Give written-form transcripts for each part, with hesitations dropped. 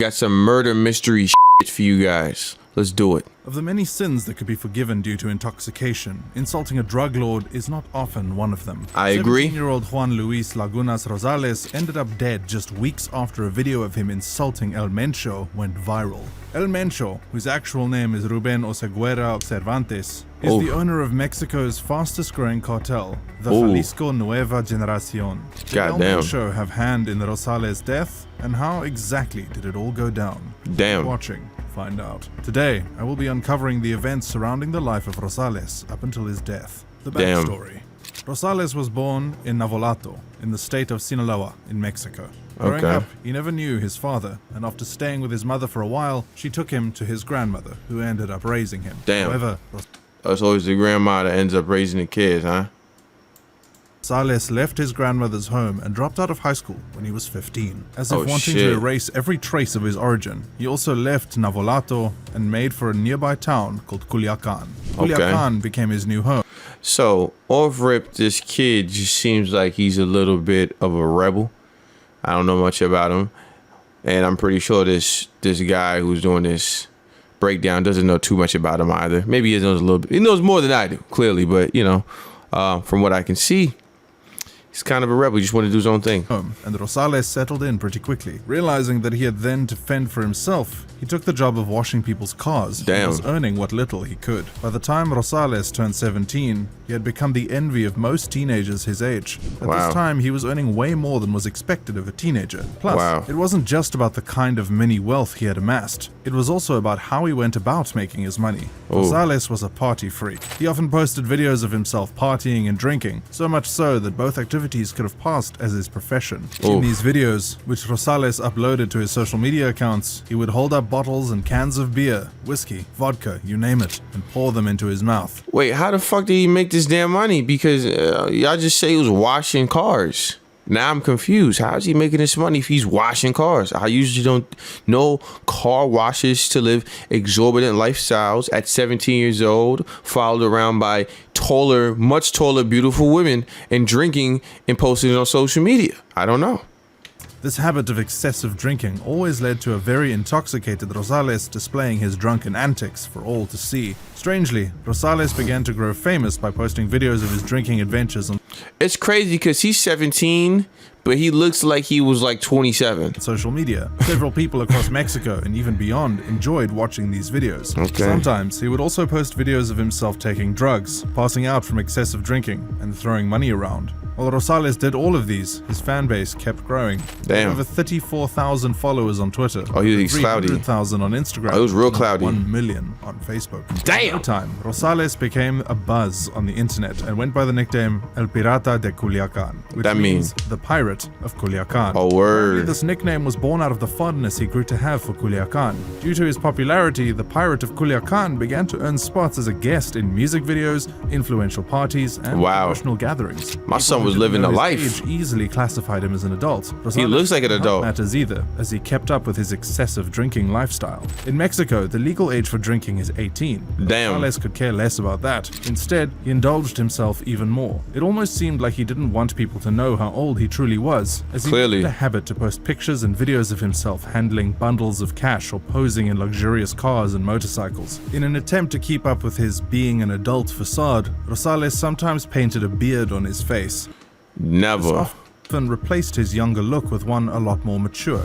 Got some murder mystery shit for you guys. Let's do it. Of the many sins that could be forgiven due to intoxication, insulting a drug lord is not often one of them. I agree. 17-year-old Juan Luis Lagunas Rosales ended up dead just weeks after a video of him insulting El Mencho went viral. El Mencho, whose actual name is Ruben Oseguera Cervantes, is the owner of Mexico's fastest growing cartel, the Jalisco Nueva Generacion. Did El Mencho have hand in the Rosales death? And how exactly did it all go down? Damn. Keep watching. Find out. Today, I will be uncovering the events surrounding the life of Rosales up until his death. The backstory. Rosales was born in Navolato, in the state of Sinaloa, in Mexico. Growing up, he never knew his father, and after staying with his mother for a while, she took him to his grandmother, who ended up raising him. However, it's always the grandma that ends up raising the kids, huh? Rosales left his grandmother's home and dropped out of high school when he was 15. As if wanting to erase every trace of his origin, he also left Navolato and made for a nearby town called Culiacan. Culiacan became his new home. So, off rip, this kid just seems like he's a little bit of a rebel. I don't know much about him. And I'm pretty sure this guy who's doing this breakdown doesn't know too much about him either. Maybe he knows a little bit. He knows more than I do, clearly. But, you know, from what I can see, he's kind of a rebel. He just wanted to do his own thing. And Rosales settled in pretty quickly. Realizing that he had then to fend for himself, he took the job of washing people's cars. And was earning what little he could. By the time Rosales turned 17, he had become the envy of most teenagers his age. At this time, he was earning way more than was expected of a teenager. Plus, it wasn't just about the kind of mini wealth he had amassed. It was also about how he went about making his money. Rosales was a party freak. He often posted videos of himself partying and drinking, so much so that both activities could have passed as his profession. In these videos, which Rosales uploaded to his social media accounts, he would hold up bottles and cans of beer, whiskey, vodka, you name it, and pour them into his mouth. Wait, how the fuck did he make this damn money? Because y'all just say he was washing cars. Now I'm confused. How is he making this money if he's washing cars? I usually don't know car washers to live exorbitant lifestyles at 17 years old, followed around by taller, much taller, beautiful women and drinking and posting it on social media. I don't know. This habit of excessive drinking always led to a very intoxicated Rosales displaying his drunken antics for all to see. Strangely, Rosales began to grow famous by posting videos of his drinking adventures on It's crazy because he's 17, but he looks like he was like 27. Social media. Several people across Mexico and even beyond enjoyed watching these videos. Sometimes he would also post videos of himself taking drugs, passing out from excessive drinking, and throwing money around. While Rosales did all of these, his fan base kept growing. Damn. Over 34,000 followers on Twitter. Oh, he was cloudy. 300,000 on Instagram. Oh, it was real cloudy. 1 million on Facebook. Damn. Over time, Rosales became a buzz on the internet and went by the nickname El Pirata de Culiacan, which means the pirate of Culiacan. Oh, word. This nickname was born out of the fondness he grew to have for Culiacan. Due to his popularity, the pirate of Culiacan began to earn spots as a guest in music videos, influential parties, and promotional gatherings. My son was living a life. Age easily classified him as an adult. Rosales he looks like an adult. Matters either, as he kept up with his excessive drinking lifestyle. In Mexico, the legal age for drinking is 18. Damn. Rosales could care less about that. Instead, he indulged himself even more. It almost seemed like he didn't want people to know how old he truly was, as he made it a habit to post pictures and videos of himself handling bundles of cash or posing in luxurious cars and motorcycles. In an attempt to keep up with his being an adult facade, Rosales sometimes painted a beard on his face. Never. This often replaced his younger look with one a lot more mature.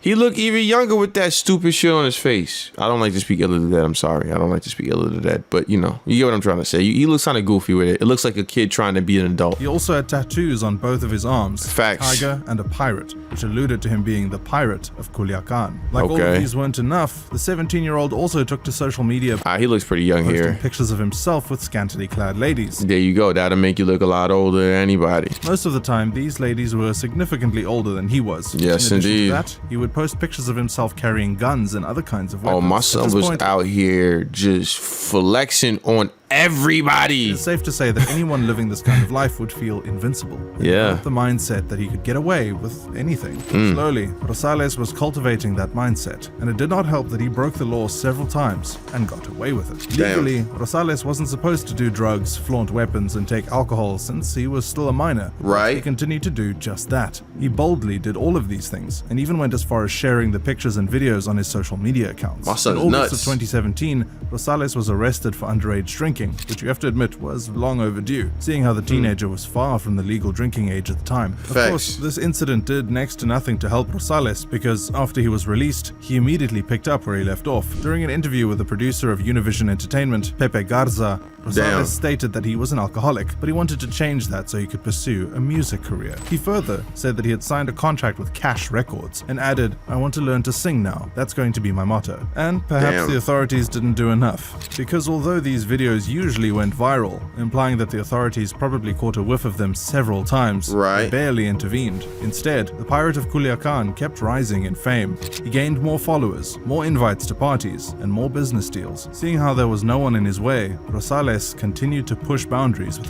He looked even younger with that stupid shit on his face. I don't like to speak ill of that. I'm sorry. I don't like to speak ill of that. But, you know, you get what I'm trying to say. He looks kind of goofy with it. It looks like a kid trying to be an adult. He also had tattoos on both of his arms. Facts. A tiger and a pirate, which alluded to him being the pirate of Culiacan. Like all of these weren't enough, the 17-year-old also took to social media. He looks pretty young here. Pictures of himself with scantily clad ladies. There you go. That'll make you look a lot older than anybody. Most of the time, these ladies were significantly older than he was. Yes, in addition indeed. to that, he would post pictures of himself carrying guns and other kinds of weapons. Oh, my son was out here just flexing on everybody. It's safe to say that anyone living this kind of life would feel invincible. Yeah. The mindset that he could get away with anything. Slowly, Rosales was cultivating that mindset, and it did not help that he broke the law several times and got away with it. Damn. Legally, Rosales wasn't supposed to do drugs, flaunt weapons, and take alcohol since he was still a minor. Right. He continued to do just that. He boldly did all of these things, and even went as far as sharing the pictures and videos on his social media accounts. My son In is August nuts. of 2017, Rosales was arrested for underage drinking, which you have to admit was long overdue, seeing how the teenager was far from the legal drinking age at the time. Of Facts. course, this incident did next to nothing to help Rosales, because after he was released, he immediately picked up where he left off. During an interview with the producer of Univision Entertainment, Pepe Garza, Rosales Damn. stated that he was an alcoholic, but he wanted to change that so he could pursue a music career. He further said that he had signed a contract with Cash Records and added, "I want to learn to sing now. That's going to be my motto." And perhaps Damn. the authorities didn't do enough, because although these videos usually went viral, implying that the authorities probably caught a whiff of them several times, Right. they barely intervened. Instead, the pirate of Culiacan kept rising in fame. He gained more followers, more invites to parties, and more business deals. Seeing how there was no one in his way, Rosales continued to push boundaries.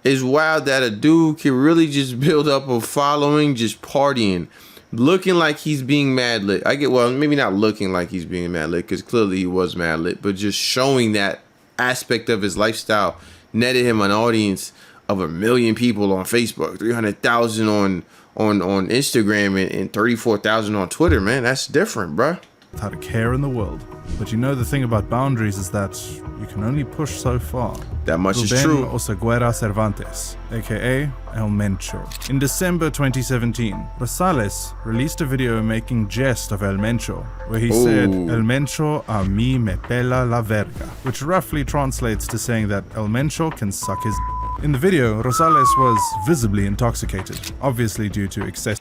It's wild that a dude can really just build up a following just partying, looking like he's being mad lit. I get, well, maybe not looking like he's being mad lit, because clearly he was mad lit, but just showing that aspect of his lifestyle netted him an audience of 1 million people on Facebook, 300,000 on Instagram, and 34,000 on Twitter. Man, that's different, bruh. Without a care in the world. But you know, the thing about boundaries is that you can only push so far. That much is Rubén true. Oseguera Cervantes, aka El Mencho. In December 2017, Rosales released a video making jest of El Mencho, where he said, Ooh. "El Mencho a mí me pela la verga," which roughly translates to saying that El Mencho can suck his d-. In the video, Rosales was visibly intoxicated, obviously due to excess.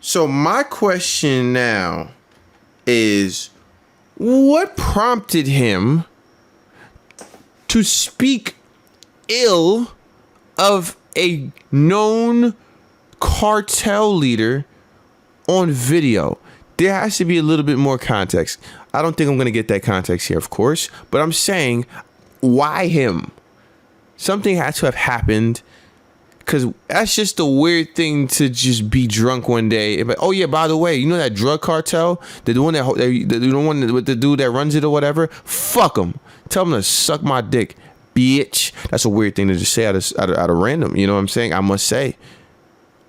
So my question now is, what prompted him to speak ill of a known cartel leader on video? There has to be a little bit more context. I don't think I'm going to get that context here, of course, but I'm saying, why him? Something had to have happened, because that's just a weird thing to just be drunk one day. But, oh yeah, by the way, you know that drug cartel, the one with the dude that runs it or whatever. Fuck him. Tell him to suck my dick, bitch. That's a weird thing to just say out of random. You know what I'm saying? I must say,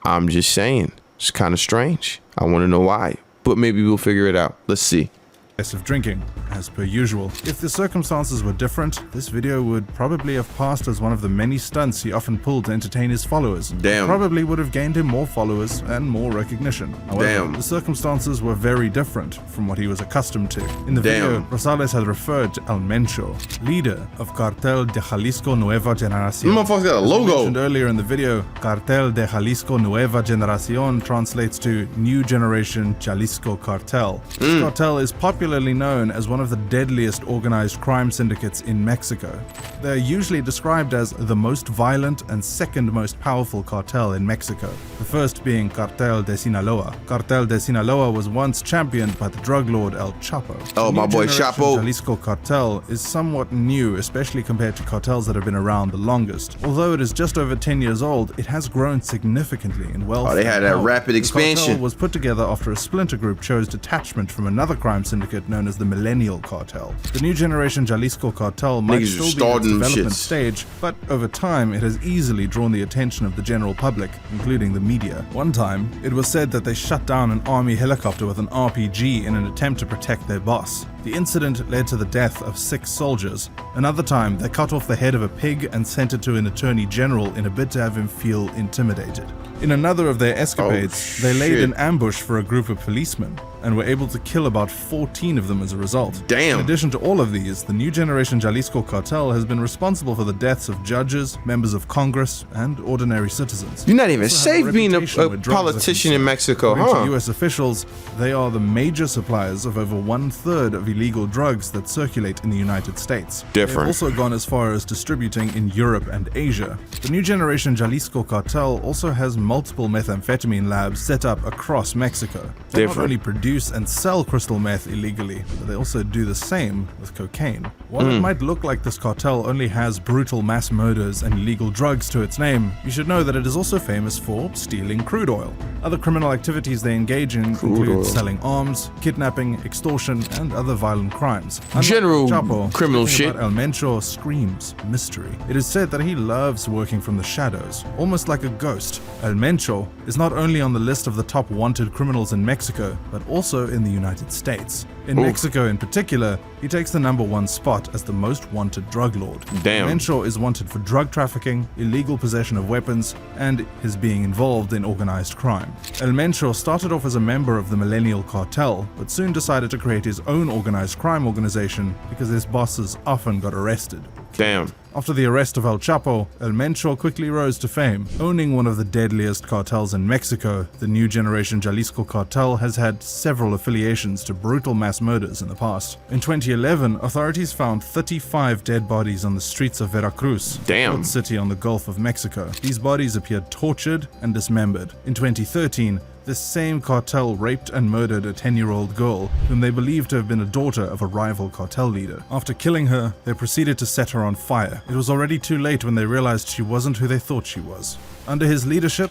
I'm just saying, it's kind of strange. I want to know why, but maybe we'll figure it out. Let's see. Of drinking, as per usual. If the circumstances were different, this video would probably have passed as one of the many stunts he often pulled to entertain his followers. Damn. It probably would have gained him more followers and more recognition. However, Damn. the circumstances were very different from what he was accustomed to. In the Damn. video, Rosales had referred to El Mencho, leader of Cartel de Jalisco Nueva Generación. Motherfucker got a As logo. mentioned earlier in the video, Cartel de Jalisco Nueva Generación translates to New Generation Jalisco Cartel. This cartel is popularly known as one of the deadliest organized crime syndicates in Mexico. They're usually described as the most violent and second most powerful cartel in Mexico, the first being Cartel de Sinaloa. Cartel de Sinaloa was once championed by the drug lord El Chapo. Oh, The my New boy Generation Chapo. Jalisco Cartel is somewhat new, especially compared to cartels that have been around the longest. Although it is just over 10 years old, it has grown significantly in wealth. Oh, they had and that power. rapid The expansion. cartel was put together after a splinter group chose detachment from another crime syndicate known as the Millennial Cartel. The New Generation Jalisco Cartel might Niggas still just be in its starting them development shits. stage, but over time it has easily drawn the attention of the general public, including the media. One time, it was said that they shut down an army helicopter with an RPG in an attempt to protect their boss. The incident led to the death of 6 soldiers. Another time, they cut off the head of a pig and sent it to an attorney general in a bid to have him feel intimidated. In another of their escapades, they laid shit. an ambush for a group of policemen and were able to kill about 14 of them as a result. Damn. In addition to all of these, the New Generation Jalisco Cartel has been responsible for the deaths of judges, members of Congress, and ordinary citizens. You're not even Also have safe being a reputation where drugs are politician in concerned. Mexico, According huh? to U.S. officials, they are the major suppliers of over 1/3 of illegal drugs that circulate in the United States. Different. They've also gone as far as distributing in Europe and Asia. The New Generation Jalisco Cartel also has multiple methamphetamine labs set up across Mexico. They not Different. only produce produce and sell crystal meth illegally, but they also do the same with cocaine. While it might look like this cartel only has brutal mass murders and illegal drugs to its name, you should know that it is also famous for stealing crude oil. Other criminal activities they engage in include selling arms, kidnapping, extortion, and other violent crimes. Unlike General Chapo, criminal everything shit. about El Mencho screams mystery. It is said that he loves working from the shadows, almost like a ghost. El Mencho is not only on the list of the top wanted criminals in Mexico, but also in the United States. In Mexico in particular, he takes the #1 spot as the most wanted drug lord. Damn. El Mencho is wanted for drug trafficking, illegal possession of weapons, and his being involved in organized crime. El Mencho started off as a member of the Millennial Cartel, but soon decided to create his own organized crime organization because his bosses often got arrested. Damn. After the arrest of El Chapo, El Mencho quickly rose to fame. Owning one of the deadliest cartels in Mexico, the new generation Jalisco cartel has had several affiliations to brutal mass murders in the past. In 2011, authorities found 35 dead bodies on the streets of Veracruz, Damn. a port city on the Gulf of Mexico. These bodies appeared tortured and dismembered. In 2013, this same cartel raped and murdered a 10-year-old girl whom they believed to have been a daughter of a rival cartel leader. After killing her, they proceeded to set her on fire. It was already too late when they realized she wasn't who they thought she was. Under his leadership,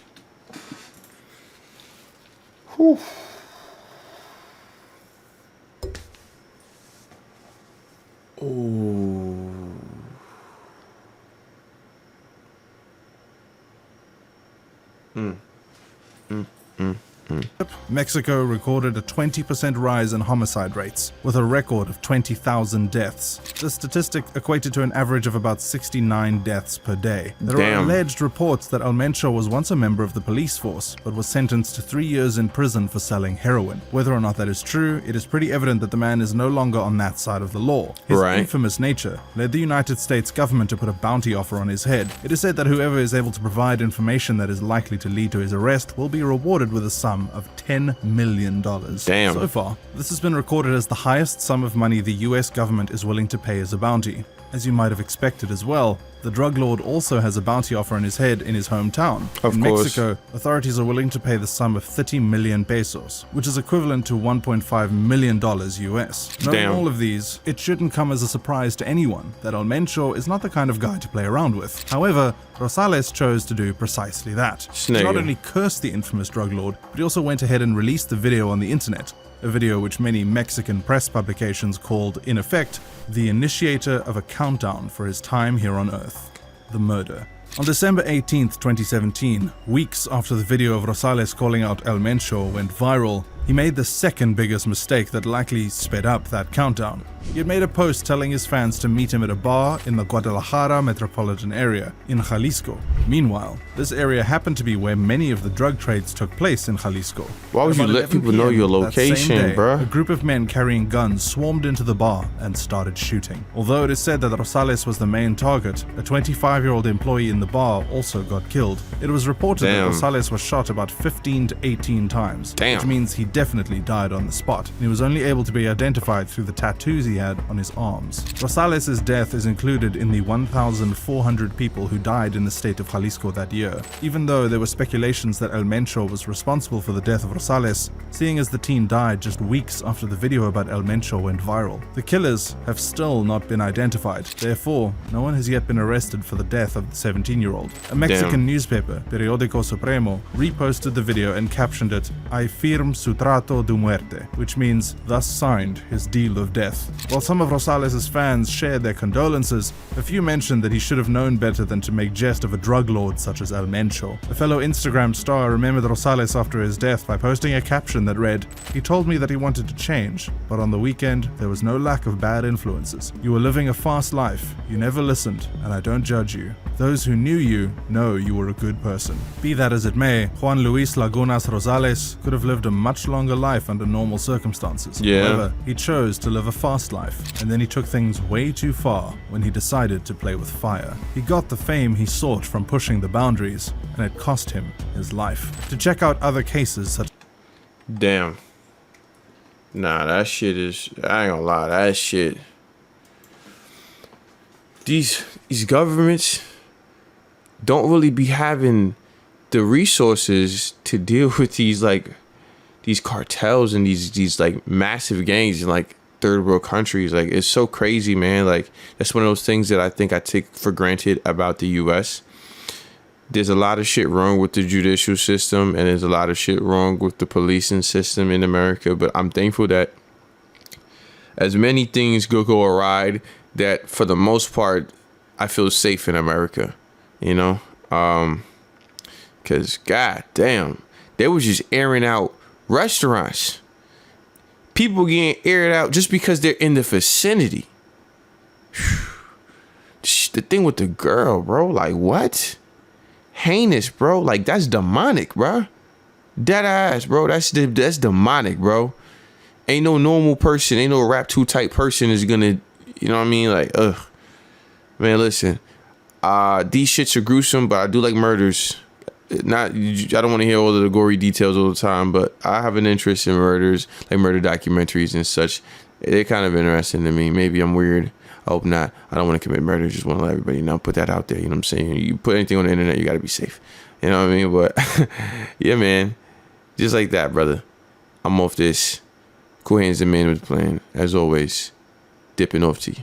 Whew. Mexico recorded a 20% rise in homicide rates, with a record of 20,000 deaths. This statistic equated to an average of about 69 deaths per day. There are Damn. alleged reports that El Mencho was once a member of the police force, but was sentenced to 3 years in prison for selling heroin. Whether or not that is true, it is pretty evident that the man is no longer on that side of the law. His Right. infamous nature led the United States government to put a bounty offer on his head. It is said that whoever is able to provide information that is likely to lead to his arrest will be rewarded with a sum of $10 million. Damn. So far, this has been recorded as the highest sum of money the US government is willing to pay as a bounty. As you might have expected as well, the drug lord also has a bounty offer on his head in his hometown. Of in course. Mexico, authorities are willing to pay the sum of 30 million pesos, which is equivalent to $1.5 million US. Knowing Damn. all of these, it shouldn't come as a surprise to anyone that El Mencho is not the kind of guy to play around with. However, Rosales chose to do precisely that. He not Snagger. only cursed the infamous drug lord, but he also went ahead and released the video on the internet. A video which many Mexican press publications called, in effect, the initiator of a countdown for his time here on Earth. The murder. On December 18th, 2017, weeks after the video of Rosales calling out El Mencho went viral, he made the second biggest mistake that likely sped up that countdown. He had made a post telling his fans to meet him at a bar in the Guadalajara metropolitan area, in Jalisco. Meanwhile, this area happened to be where many of the drug trades took place in Jalisco. Why would you About let 11 people know PM your that same location, day, bruh? A group of men carrying guns swarmed into the bar and started shooting. Although it is said that Rosales was the main target, a 25-year-old employee in the bar also got killed. It was reported Damn. that Rosales was shot about 15 to 18 times, Damn. which means he definitely died on the spot, and he was only able to be identified through the tattoos he had on his arms. Rosales' death is included in the 1,400 people who died in the state of Jalisco that year. Even though there were speculations that El Mencho was responsible for the death of Rosales, seeing as the teen died just weeks after the video about El Mencho went viral. The killers have still not been identified, therefore, no one has yet been arrested for the death of the 17-year-old. A Mexican newspaper, Periódico Supremo, reposted the video and captioned it, "I firm su trato de muerte," which means, thus signed his deal of death. While some of Rosales' fans shared their condolences, a few mentioned that he should have known better than to make jest of a drug lord such as El Mencho. A fellow Instagram star remembered Rosales after his death by posting a caption that read, "He told me that he wanted to change, but on the weekend there was no lack of bad influences. You were living a fast life, you never listened, and I don't judge you. Those who knew you know you were a good person." Be that as it may, Juan Luis Lagunas Rosales could have lived a much longer life under normal circumstances. Yeah. However, he chose to live a fast life, and then he took things way too far when he decided to play with fire. He got the fame he sought from pushing the boundaries, and it cost him his life. To check out other cases such Damn. Nah, that shit is. I ain't gonna lie. That shit. These governments don't really be having the resources to deal with these these cartels and these like massive gangs in like third world countries. Like, it's so crazy, man. Like, that's one of those things that I think I take for granted about the US. There's a lot of shit wrong with the judicial system, and there's a lot of shit wrong with the policing system in America. But I'm thankful that as many things go awry, that for the most part, I feel safe in America, you know? Because, god damn, they was just airing out restaurants. People getting aired out just because they're in the vicinity. The thing with the girl, bro, like, what? Heinous, bro. Like, that's demonic, bro. Dead ass, bro. That's demonic, bro. Ain't no normal person, ain't no rap 2 type person is gonna, you know what I mean? Like, ugh. Man, listen. These shits are gruesome, but I do like murders. I don't want to hear all of the gory details all the time, but I have an interest in murders, like murder documentaries and such. They're kind of interesting to me. Maybe I'm weird. I hope not. I don't want to commit murder. Just want to let everybody know. Put that out there. You know what I'm saying? You put anything on the internet, you got to be safe. You know what I mean? But yeah, man. Just like that, brother. I'm off this. Cool Hands and Man was playing. As always, dipping off to you.